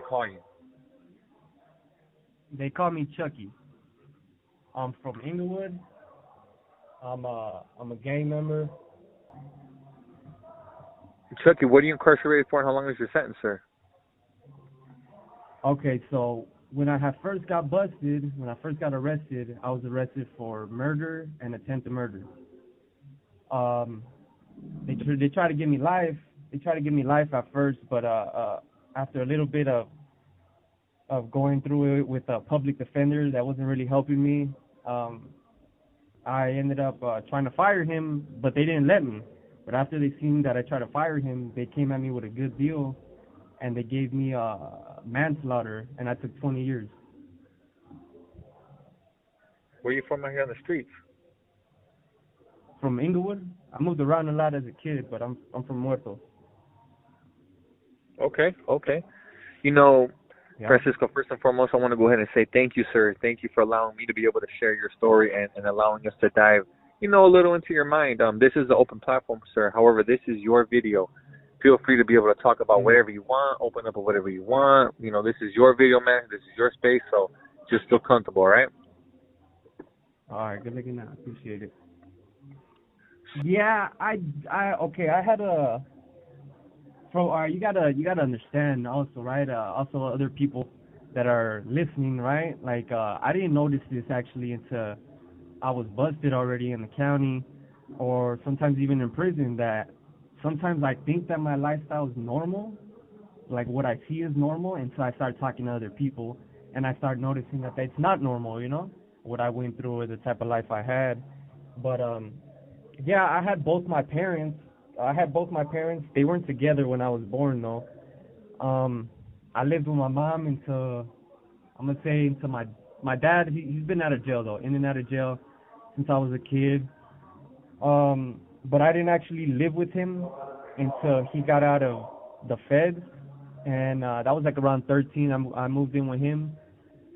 call you? They call me Chucky. I'm from Inglewood. I'm a gang member. Chucky, what are you incarcerated for and how long is your sentence, sir? Okay, so when I had first got busted, when I first got arrested, I was arrested for murder and attempted murder. Um, they tried to give me life. They tried to give me life at first, but after a little bit of going through it with a public defender that wasn't really helping me, I ended up trying to fire him, but they didn't let me. But after they seen that I tried to fire him, they came at me with a good deal, and they gave me manslaughter, and I took 20 years. Where are you from out here on the streets? From Inglewood. I moved around a lot as a kid, but I'm from Muertos. Okay. You know, Yeah. Francisco, first and foremost, I want to go ahead and say thank you, sir. Thank you for allowing me to be able to share your story and allowing us to dive, a little into your mind. This is an open platform, sir. However, this is your video. Feel free to be able to talk about whatever you want, open up whatever you want. This is your video, man. This is your space, so just feel comfortable, all right? All right, good looking out. Appreciate it. Yeah, okay. I had a. You gotta understand also, right? Also, other people that are listening, right? Like, I didn't notice this actually until I was busted already in the county, or sometimes even in prison. That sometimes I think that my lifestyle is normal, like what I see is normal, until I start talking to other people, and I start noticing that it's not normal. What I went through or the type of life I had. But yeah, I had both my parents. They weren't together when I was born, though. I lived with my mom until my dad. He's been out of jail, though, in and out of jail since I was a kid. But I didn't actually live with him until he got out of the feds, and that was like around 13. I moved in with him,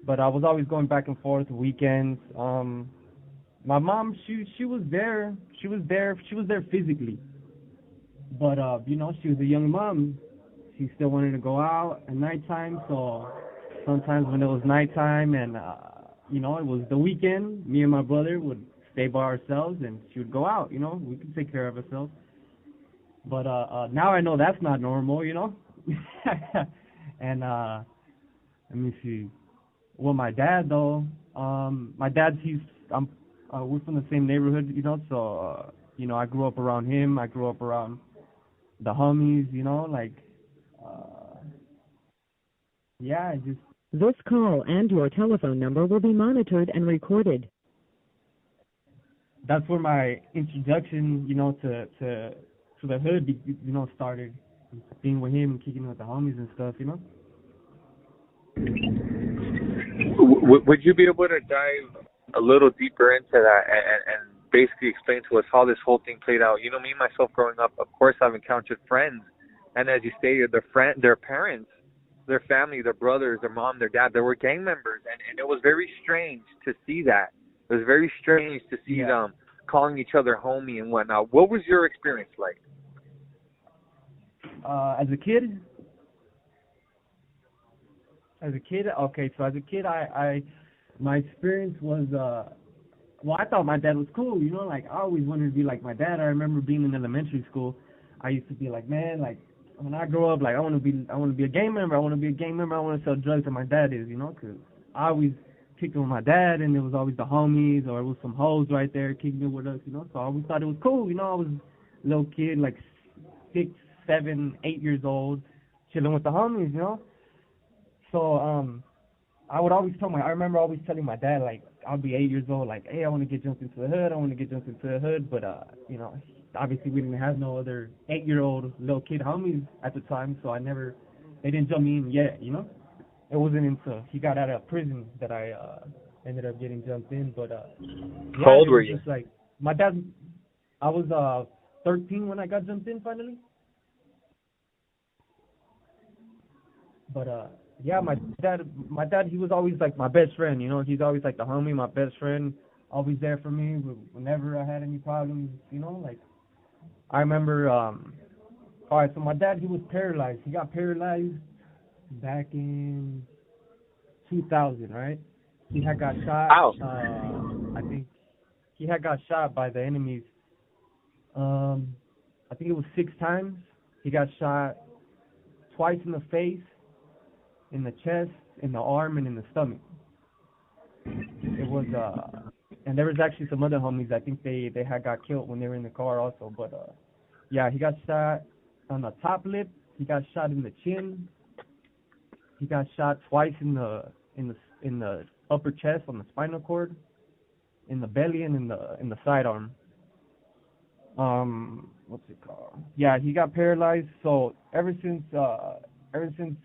but I was always going back and forth weekends. My mom, she was there. She was there physically. But, she was a young mom. She still wanted to go out at nighttime. So sometimes when it was nighttime and, it was the weekend, me and my brother would stay by ourselves and she would go out, We could take care of ourselves. But now I know that's not normal, And let me see. Well, my dad, though, we're from the same neighborhood, so, I grew up around him. I grew up around the homies, yeah, This call and your telephone number will be monitored and recorded. That's where my introduction, to the hood, started. Being with him and kicking with the homies and stuff, Would you be able to dive a little deeper into that and basically explain to us how this whole thing played out? Me myself growing up, of course, I've encountered friends, and as you stated, their parents, their family, their brothers, their mom, their dad, they were gang members, and it was very strange to see that. It was very strange to see them calling each other homie and whatnot. What was your experience like? As a kid, okay. So as a kid, my experience was I thought my dad was cool, I always wanted to be like my dad. I remember being in elementary school, I used to be like, man, like when I grow up, like I want to be a gang member. I want to sell drugs like my dad is, because I always kicked with my dad, and it was always the homies or it was some hoes right there kicking it with us, So I always thought it was cool, I was a little kid, like 6, 7, 8 years old, chilling with the homies, So I remember always telling my dad, like, I'll be 8 years old, like, hey, I want to get jumped into the hood. But, obviously we didn't have no other 8-year-old little kid homies at the time, so they didn't jump me in yet, It wasn't until he got out of prison that I ended up getting jumped in. But, how old were you? Just like, my dad, I was 13 when I got jumped in finally. But, yeah, my dad, he was always like my best friend, He's always like the homie, my best friend, always there for me whenever I had any problems, Like, I remember, all right, so my dad, he was paralyzed. He got paralyzed back in 2000, right? He had got shot. Ow. I think he had got shot by the enemies. I think it was 6 times. He got shot twice in the face, in the chest, in the arm, and in the stomach. It was and there was actually some other homies. I think they had got killed when they were in the car also. But yeah, he got shot on the top lip. He got shot in the chin. He got shot twice in the upper chest on the spinal cord, in the belly, and in the sidearm. What's it called? Yeah, he got paralyzed. So ever since I can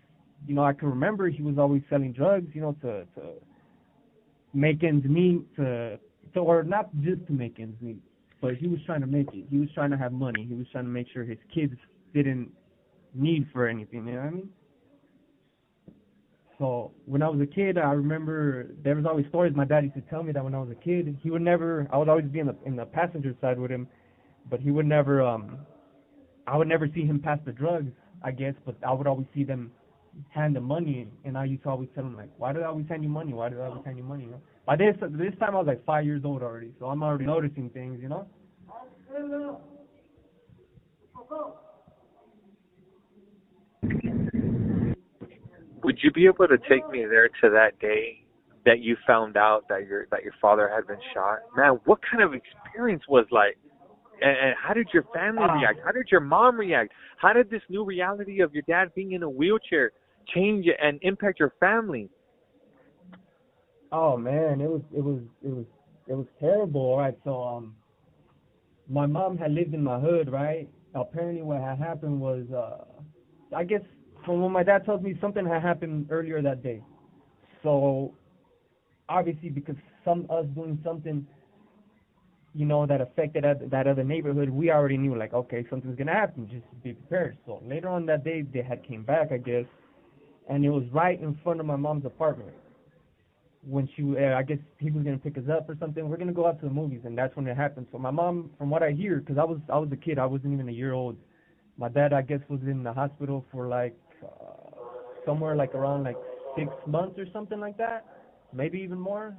remember, he was always selling drugs, to make ends meet, or not just to make ends meet, but he was trying to make it. He was trying to have money. He was trying to make sure his kids didn't need for anything. You know what I mean? So when I was a kid, I remember there was always stories my dad used to tell me that when I was a kid, I would always be in the passenger side with him, but he would never, I would never see him pass the drugs, I guess, but I would always see them hand the money, and I used to always tell him, like, why do I always hand you money? Why do I always hand you money? By this time I was like 5 years old already, so I'm already noticing things, Would you be able to take me there to that day that you found out that your father had been shot? Man, what kind of experience was like? And how did your family react? How did your mom react? How did this new reality of your dad being in a wheelchair change and impact your family? Oh man, it was terrible. All right, so my mom had lived in my hood, right? Apparently, what had happened was, I guess from what my dad tells me, something had happened earlier that day. So obviously, because us doing something, that affected that other neighborhood, we already knew, like, okay, something's gonna happen. Just be prepared. So later on that day, they had came back, I guess, and it was right in front of my mom's apartment. When I guess he was gonna pick us up or something. We're gonna go out to the movies, and that's when it happened. So my mom, from what I hear, because I was a kid, I wasn't even a year old. My dad, I guess, was in the hospital for like somewhere like around like 6 months or something like that, maybe even more.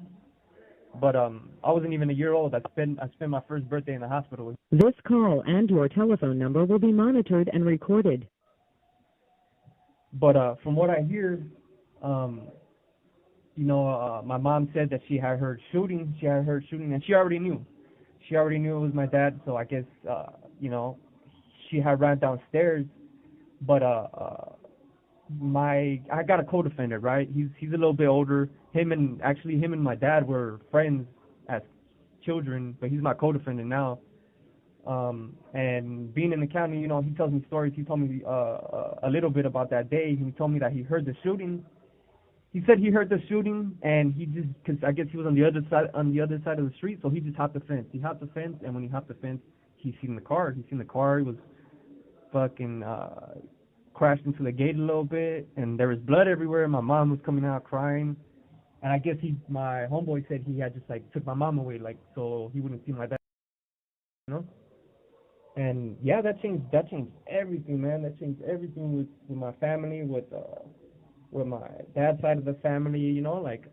But I wasn't even a year old. I spent my first birthday in the hospital. This call and your telephone number will be monitored and recorded. But from what I hear, my mom said that she had heard shooting. And she already knew. She already knew it was my dad. So I guess she had ran downstairs. But I got a co-defendant, right? He's a little bit older. Him and my dad were friends as children, but he's my co-defendant now. And being in the county, he tells me stories. He told me a little bit about that day. He told me that he heard the shooting. He said he heard the shooting, and because I guess he was on the other side of the street, so he just hopped the fence. He hopped the fence, and when he hopped the fence, he seen the car. He was fucking crashed into the gate a little bit, and there was blood everywhere. My mom was coming out crying, and I guess my homeboy said he had just like took my mom away, like so he wouldn't see my dad, And yeah, that changed everything, man. That changed everything with my family, with my dad's side of the family, like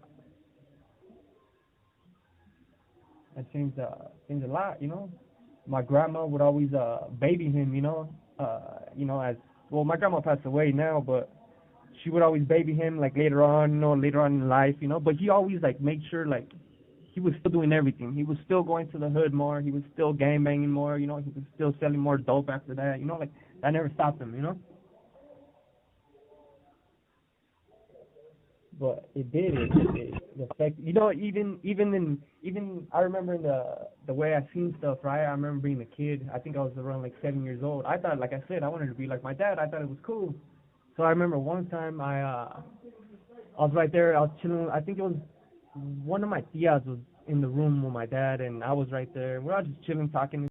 that changed a lot, My grandma would always baby him, as well. My grandma passed away now, but she would always baby him like later on in life, But he always like made sure like he was still doing everything. He was still going to the hood more. He was still gang banging more, He was still selling more dope after that, Like that never stopped him, But it did. It affected. Even I remember the way I seen stuff. Right. I remember being a kid. I think I was around like 7 years old. I thought, like I said, I wanted to be like my dad. I thought it was cool. So I remember one time I was right there. I was chilling. I think it was one of my tias was in the room with my dad, and I was right there. We're all just chilling, talking.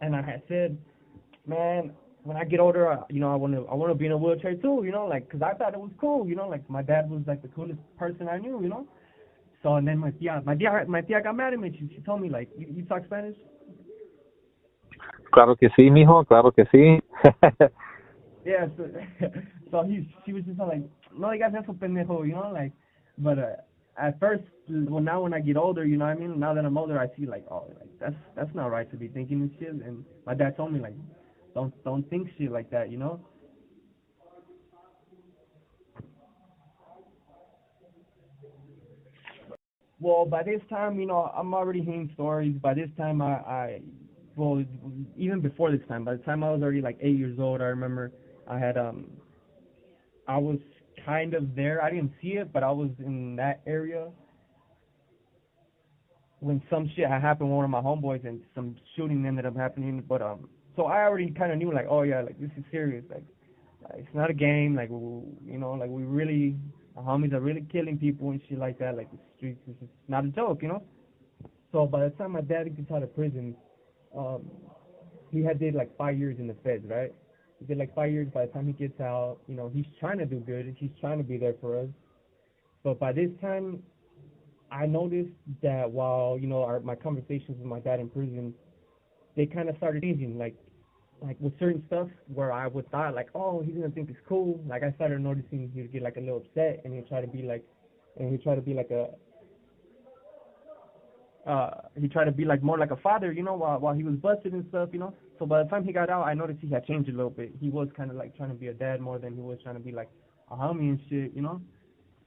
And I had said, man, when I get older, I want to be in a wheelchair too, like, cause I thought it was cool, like my dad was like the coolest person I knew, So and then my tia got mad at me. She told me like, you talk Spanish? Claro que sí, mijo. Claro que sí. Yeah. So she was just like, no digas eso, pendejo, you know, like, but at first, well, now when I get older, you know what I mean? Now that I'm older, I see like, oh, like that's not right to be thinking this shit. And my dad told me like, don't think shit like that, you know? Well, by this time, you know, I'm already hearing stories. By this time, well, even before this time, by the time I was already like 8 years old, I remember I had, I was kind of there. I didn't see it, but I was in that area when some shit had happened with one of my homeboys and some shooting ended up happening. But, so I already kind of knew, like, oh, yeah, like, this is serious. Like, it's not a game. Like, you know, like, we really, our homies are really killing people and shit like that. Like, the streets is just not a joke, you know? So by the time my dad gets out of prison, um, he had did like 5 years in the feds, right? He did like 5 years. By the time he gets out, you know, he's trying to do good. He's trying to be there for us. But by this time, I noticed that while, you know, my conversations with my dad in prison, they kind of started changing. Like with certain stuff where I would thought like, oh, he's gonna think it's cool. Like I started noticing he would get like a little upset and he'd try to be like, he tried to be like more like a father, you know, while he was busted and stuff, you know. So by the time he got out, I noticed he had changed a little bit. He was kind of like trying to be a dad more than he was trying to be like a homie and shit, you know.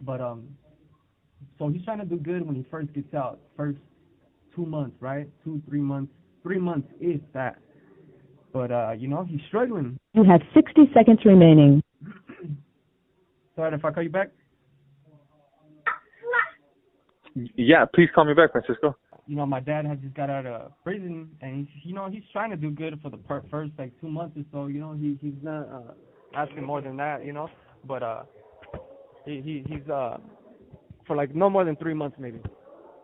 But so he's trying to do good when he first gets out. First 2 months, right? 2, 3 months, 3 months is that. But you know, he's struggling. You have 60 seconds remaining. Sorry if I call you back. Yeah, please call me back, Francisco. You know, my dad had just got out of prison, and he's, you know, he's trying to do good for the first like 2 months or so. You know, he's not asking more than that. You know, but he's for like no more than 3 months maybe,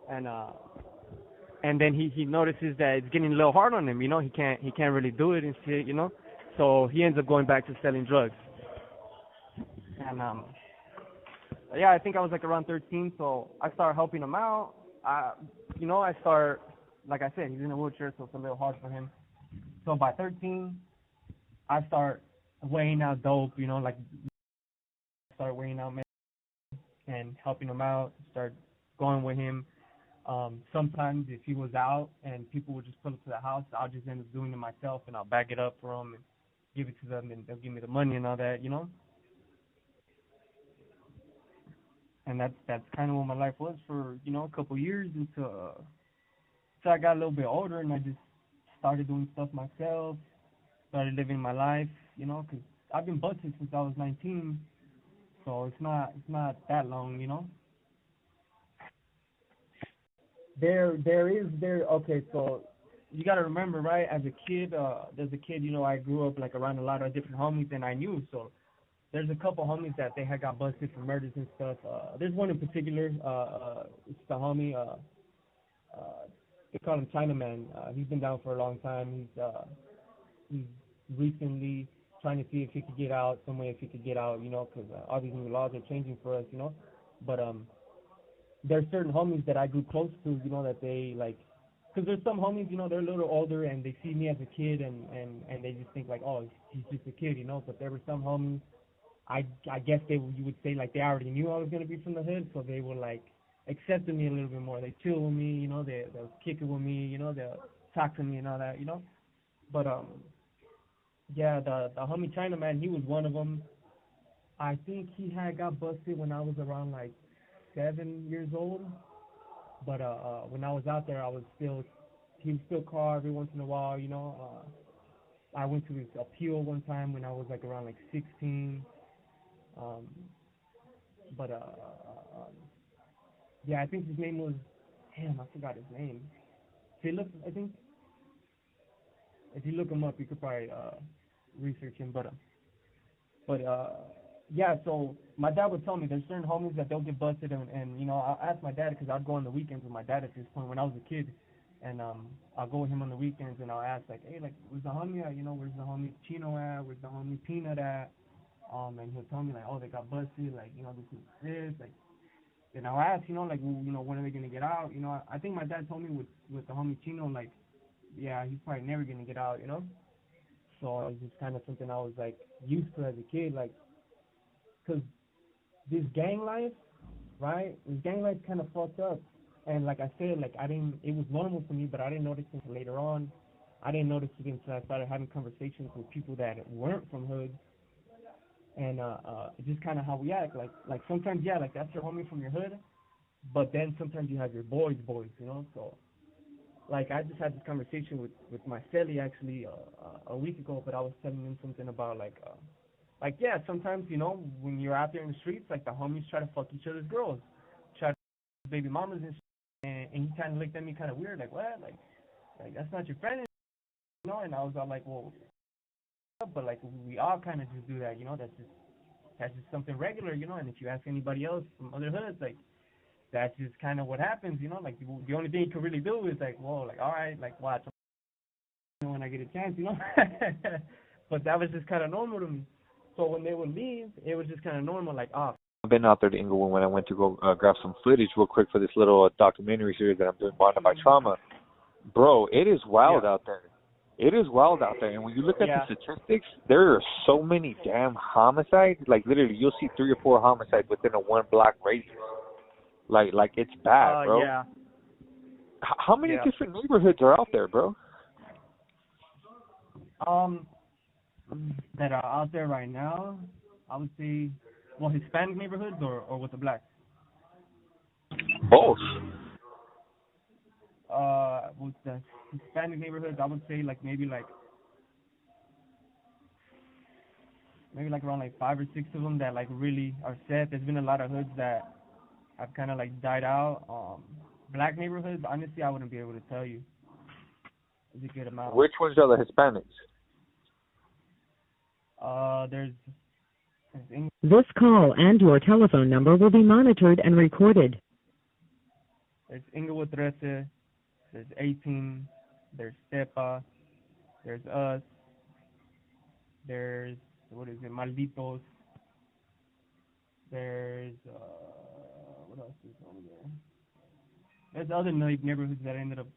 and then he notices that it's getting a little hard on him. You know, he can't really do it and shit. You know, so he ends up going back to selling drugs. And yeah, I think I was like around 13, so I started helping him out. You know, I start, like I said, he's in a wheelchair, so it's a little hard for him. So by 13, I start weighing out dope. You know, like start weighing out and helping him out. Start going with him. Sometimes if he was out and people would just pull up to the house, I'll just end up doing it myself, and I'll bag it up for them and give it to them, and they'll give me the money and all that, you know. And that's kind of what my life was for, you know, a couple years until I got a little bit older, and I just started doing stuff myself, started living my life, you know, because I've been busted since I was 19, so it's not that long, you know. Okay, so you got to remember, right, as a kid, there's a kid, you know, I grew up like around a lot of different homies, and I knew, so there's a couple homies that they had got busted for murders and stuff. There's one in particular, it's the homie, they call him Chinaman. He's been down for a long time. He's recently trying to see if he could get out, some way if he could get out, you know, because all these new laws are changing for us, you know. But there's certain homies that I grew close to, you know, that they like, because there's some homies, you know, they're a little older and they see me as a kid and they just think like, oh, he's just a kid, you know. But there were some homies, I guess you would say like they already knew I was gonna be from the hood, so they were like accepting me a little bit more. They chill with me, you know, they'll kick it with me, you know, they'll talk to me and all that, you know. But yeah, the homie Chinaman, he was one of them. I think he had got busted when I was around like 7 years old. But when I was out there, he would still call every once in a while, you know. I went to his appeal one time when I was like around like 16. But yeah, I think his name was, damn, I forgot his name. Philip, I think. If you look him up, you could probably research him. But yeah, so my dad would tell me there's certain homies that they'll get busted, and you know, I'll ask my dad because I'd go on the weekends with my dad at this point when I was a kid, and I'll go with him on the weekends and I'll ask like, hey, like, where's the homie at? You know, where's the homie Chino at? Where's the homie Peanut at? And he'll tell me like, oh, they got busted, like, you know, this, like. And I'll ask, you know, like, well, you know, when are they gonna get out? You know, I think my dad told me with the homie Chino, like, yeah, he's probably never gonna get out, you know. So it's just kind of something I was like used to as a kid, like because this gang life, right? This gang life kind of fucked up. And like I said, like it was normal for me, but I didn't notice it until later on. I didn't notice it until I started having conversations with people that weren't from hoods. And it's just kind of how we act. Like sometimes, yeah, like that's your homie from your hood, but then sometimes you have your boys, you know. So like I just had this conversation with my celly actually a week ago, but I was telling him something about like yeah, sometimes, you know, when you're out there in the streets, like the homies try to fuck each other's girls, try to baby mamas and shit, and he kind of looked at me kind of weird, like what, like that's not your friend, you know. And I was all like, well, but like we all kind of just do that, you know. That's just something regular, you know. And if you ask anybody else from other hoods, like that's just kind of what happens, you know. Like the only thing you can really do is like, whoa, like all right, like watch when I get a chance, you know. But that was just kind of normal to me. So when they would leave, it was just kind of normal, like, oh. I've been out there to Inglewood when I went to go grab some footage real quick for this little documentary series that I'm doing, Bonded by Trauma. Bro, it is wild out there. It is wild out there. And when you look at the statistics, there are so many damn homicides. Like, literally, you'll see 3 or 4 homicides within a 1 block radius. Like it's bad, bro. Yeah. How many different neighborhoods are out there, bro? That are out there right now, I would say, well, Hispanic neighborhoods or with the blacks? Both. With the Hispanic neighborhoods, I would say maybe around 5 or 6 of them that like really are set. There's been a lot of hoods that have kind of like died out. Black neighborhoods, honestly, I wouldn't be able to tell you. There's a good amount. Which ones are the Hispanics? There's This call and your telephone number will be monitored and recorded. There's Inglewood 13, there's 18, there's Stepa, there's us, there's, Malditos, there's, what else is over there? There's other neighborhoods that ended up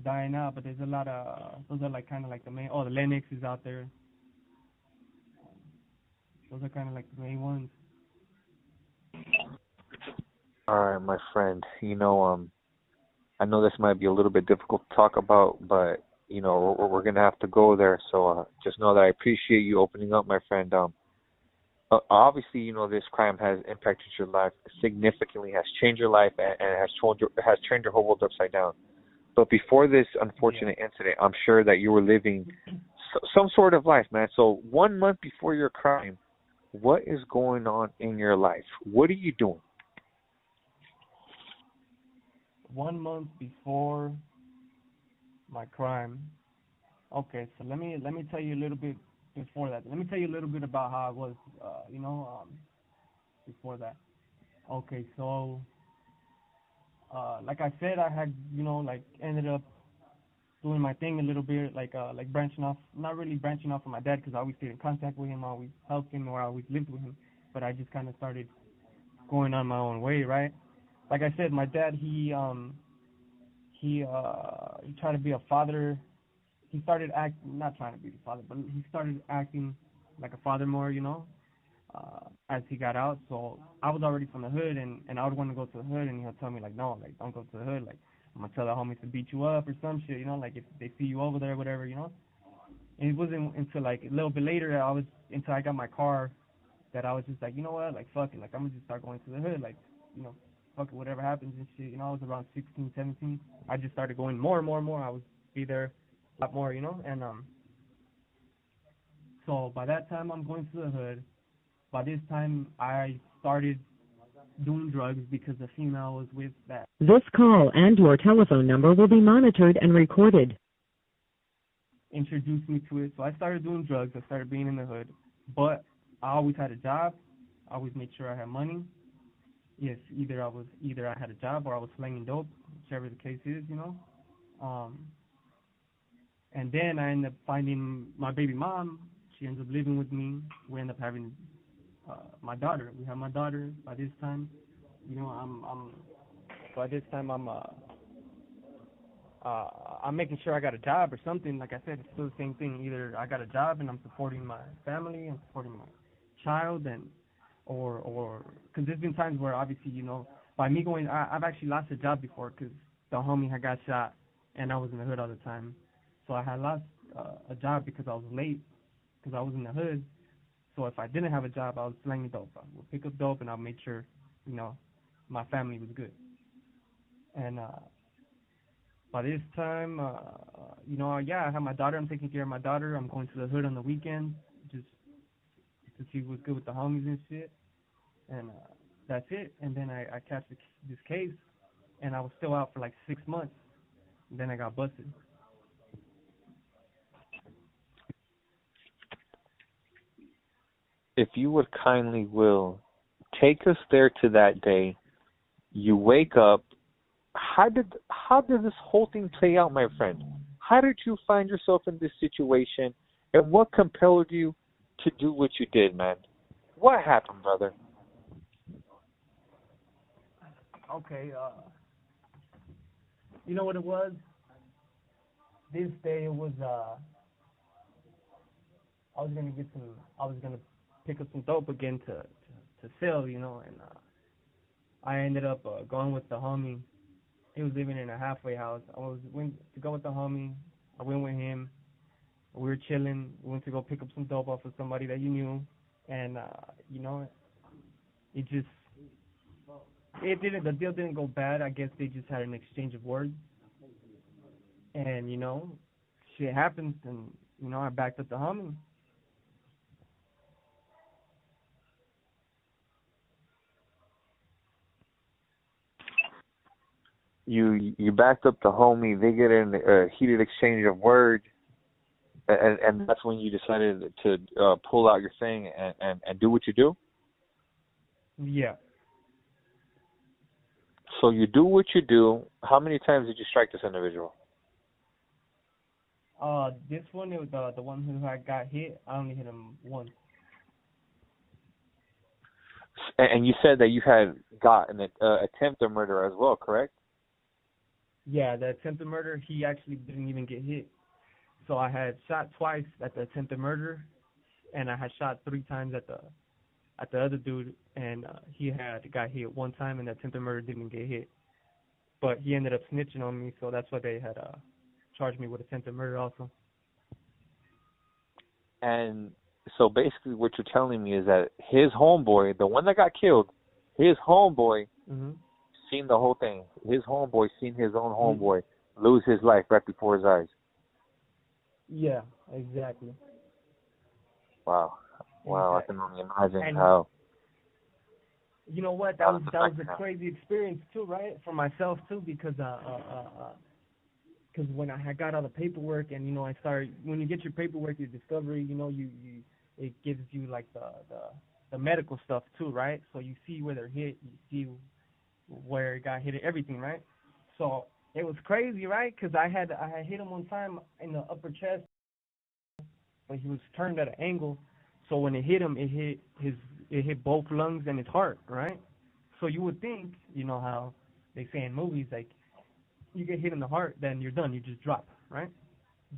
dying out, but there's a lot of, those are kind of like the main, the Lennox is out there. Those are kind of like the main ones. All right, my friend. I know this might be a little bit difficult to talk about, but we're gonna have to go there. So just know that I appreciate you opening up, my friend. Obviously, this crime has impacted your life significantly, has changed your life, and has turned your whole world upside down. But before this unfortunate incident, I'm sure that you were living some sort of life, man. So 1 month before your crime, what is going on in your life? What are you doing? 1 month before my crime. Okay, so let me tell you a little bit before that. Let me tell you a little bit about how I was, before that. Okay, so like I said, I had, ended up doing my thing a little bit, like branching off, not really branching off from my dad because I always stayed in contact with him, I always helped him, or I always lived with him, but I just kind of started going on my own way, right? Like I said, my dad, he tried to be a father. He started not trying to be a father, but he started acting like a father more, as he got out. So I was already from the hood, and I would want to go to the hood, and he'll tell me, no, don't go to the hood. I'm going to tell the homies to beat you up or some shit, if they see you over there, whatever, And it wasn't until, a little bit later, until I got my car, that I was just like, you know what, fuck it. I'm going to just start going to the hood, fuck it, whatever happens and shit. I was around 16, 17. I just started going more and more and more. I would be there a lot more, And so by that time, I'm going to the hood. By this time, I started doing drugs because the female I was with that. This call and your telephone number will be monitored and recorded. Introduced me to it. So I started doing drugs. I started being in the hood. But I always had a job. I always made sure I had money. Yes, either I had a job or I was slinging dope, whichever the case is, And then I ended up finding my baby mom. She ends up living with me. We end up having my daughter. We have my daughter by this time. I'm making sure I got a job or something. Like I said, it's still the same thing. Either I got a job and I'm supporting my family, I'm supporting my child, and or because there's been times where obviously, you know, by me going, I've actually lost a job before because the homie had got shot and I was in the hood all the time. So I had lost a job because I was late because I was in the hood. So if I didn't have a job, I was slanging dope. I would pick up dope and I made sure, you know, my family was good. And by this time, you know, yeah, I have my daughter. I'm taking care of my daughter. I'm going to the hood on the weekend just to see what's good with the homies and shit. And that's it. And then I catch this case, and I was still out for like 6 months. And then I got busted. If you would kindly will take us there to that day. You wake up. How did this whole thing play out, my friend? How did you find yourself in this situation, and what compelled you to do what you did, man? What happened, brother? Okay, you know what it was? This day it was I was gonna pick up some dope again to sell, you know, and I ended up going with the homie. He was living in a halfway house. Went to go with the homie. I went with him. We were chilling. We went to go pick up some dope off of somebody that you knew, and you know, the deal didn't go bad. I guess they just had an exchange of words, and you know, shit happens, and you know, I backed up the homie. You backed up the homie. They get in a heated exchange of words, and that's when you decided to pull out your thing and do what you do. Yeah. So you do what you do. How many times did you strike this individual? This one, it was the one who had got hit. I only hit him once. And you said that you had got an attempted murder as well, correct? Yeah, the attempted murder, he actually didn't even get hit. So I had shot twice at the attempted murder, and I had shot 3 times at the other dude, and he had got hit one time, and the attempted murder didn't get hit. But he ended up snitching on me, so that's why they had charged me with attempted murder also. And so basically what you're telling me is that his homeboy, the one that got killed, his homeboy seen the whole thing. His homeboy seen his own homeboy lose his life right before his eyes. Yeah, exactly. Wow. Wow, exactly. I can only imagine and how. You know what? That was a crazy experience too, right? For myself too, because when I had got all the paperwork, and you know, I started, when you get your paperwork, your discovery, you know, you it gives you like the medical stuff too, right? So you see where they're hit, you see where it got hit, everything, right? So it was crazy, right? Because I had hit him one time in the upper chest, but he was turned at an angle. So when it hit him, it hit both lungs and his heart, right? So you would think, you know how they say in movies, like, you get hit in the heart, then you're done, you just drop, right?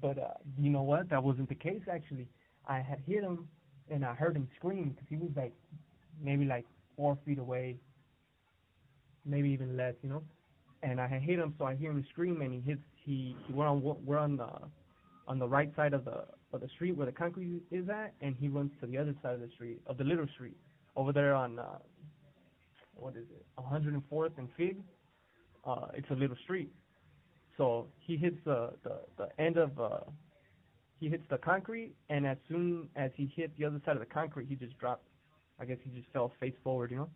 But you know what? That wasn't the case, actually. I had hit him, and I heard him scream, because he was like, maybe like 4 feet away, maybe even less, you know? And I had hit him, so I hear him scream, and we're on the right side of the street where the concrete is at, and he runs to the other side of the street, of the little street, over there on, 104th and Fig. It's a little street. So he hits the end of, he hits the concrete, and as soon as he hit the other side of the concrete, he just dropped. I guess he just fell face forward, you know?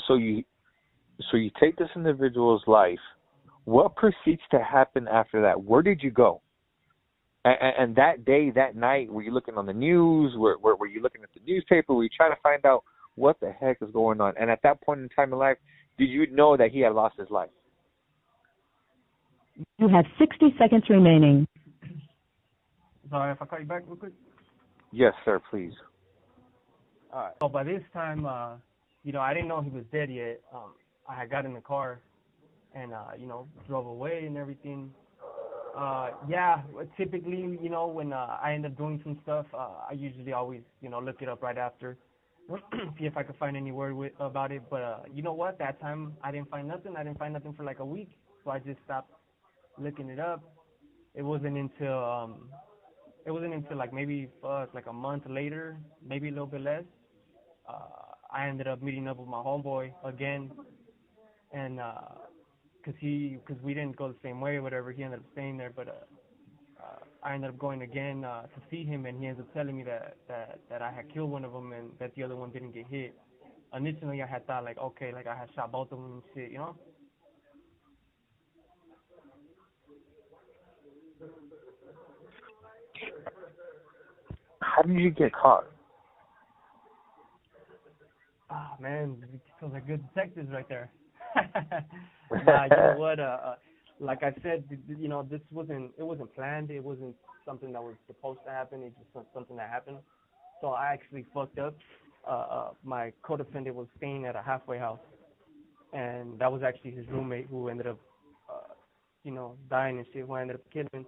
So you take this individual's life. What proceeds to happen after that? Where did you go? And that day, that night, were you looking on the news? Were you looking at the newspaper? Were you trying to find out what the heck is going on? And at that point in time in life, did you know that he had lost his life? You have 60 seconds remaining. Sorry, if I call you back real quick? Yes, sir, please. All right. So by this time, you know, I didn't know he was dead yet. I had got in the car and, you know, drove away and everything. Yeah, typically, when I end up doing some stuff, I usually always, look it up right after, see if I could find any word about it. But you know what? That time I didn't find nothing. I didn't find nothing for like a week, so I just stopped looking it up. It wasn't until like maybe like a month later, maybe a little bit less. I ended up meeting up with my homeboy again, and cause we didn't go the same way or whatever. He ended up staying there, but I ended up going again to see him, and he ended up telling me that I had killed one of them and that the other one didn't get hit. Initially, I had thought like, okay, like I had shot both of them and shit. How did you get caught? Ah, man, those are good detectives right there. Nah, you know what? Like I said, this wasn't planned. It wasn't something that was supposed to happen. It just was something that happened. So I actually fucked up. My co-defendant was staying at a halfway house, and that was actually his roommate who ended up, dying and shit. Who I ended up killing.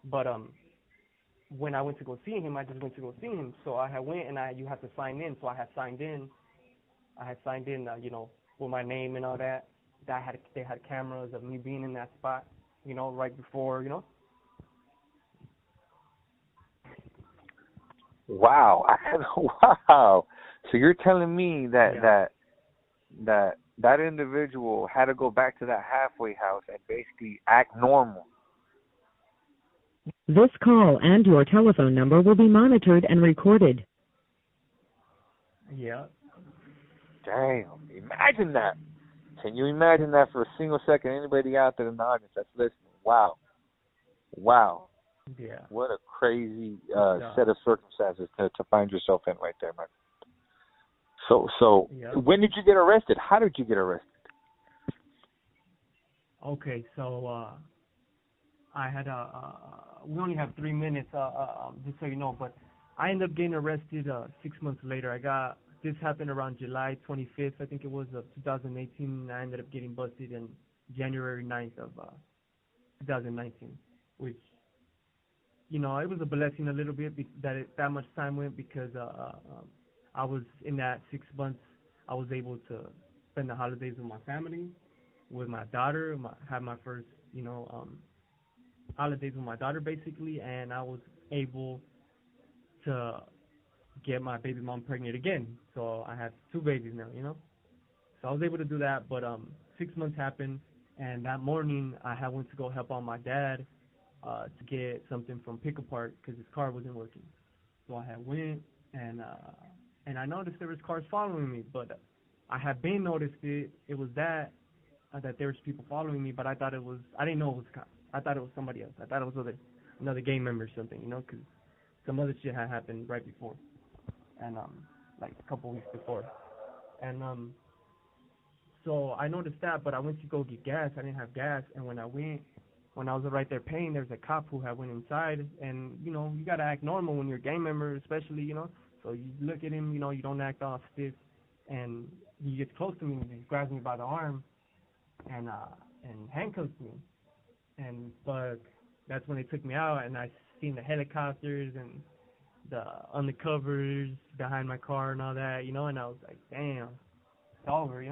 But when I went to go see him, I just went to go see him. So I had went and you have to sign in. So I had signed in. With my name and all that. They had cameras of me being in that spot, right before. Wow. Wow. So you're telling me Yeah. that individual had to go back to that halfway house and basically act normal. This call and your telephone number will be monitored and recorded. Yeah. Damn. Imagine that. Can you imagine that for a single second? Anybody out there in the audience that's listening? Wow. Wow. Yeah. What a crazy set of circumstances to find yourself in right there, man. So Yeah. when did you get arrested? How did you get arrested? Okay, so I had we only have 3 minutes, just so you know, but I ended up getting arrested 6 months later. This happened around July 25th, I think it was, of 2018. I ended up getting busted in January 9th of 2019, which, it was a blessing a little bit that much time went, because I was in that 6 months, I was able to spend the holidays with my family, with my daughter, had my first, holidays with my daughter basically, and I was able to get my baby mom pregnant again. So I have 2 babies now. So I was able to do that, but 6 months happened, and that morning I had went to go help out my dad to get something from Pick Apart because his car wasn't working. So I had went, and I noticed there was cars following me, but I had been noticed it was that there was people following me, but I didn't know it was cops. I thought it was somebody else. I thought it was another gang member or something, because some other shit had happened right before, and like a couple weeks before, and so I noticed that, but I went to go get gas. I didn't have gas, and when I was right there paying, there's a cop who had went inside, and you gotta act normal when you're a gang member, especially, So you look at him, you don't act all stiff, and he gets close to me and he grabs me by the arm, and handcuffs me, and that's when they took me out, and I seen the helicopters and the undercovers behind my car and all that, and I was like, damn, it's over,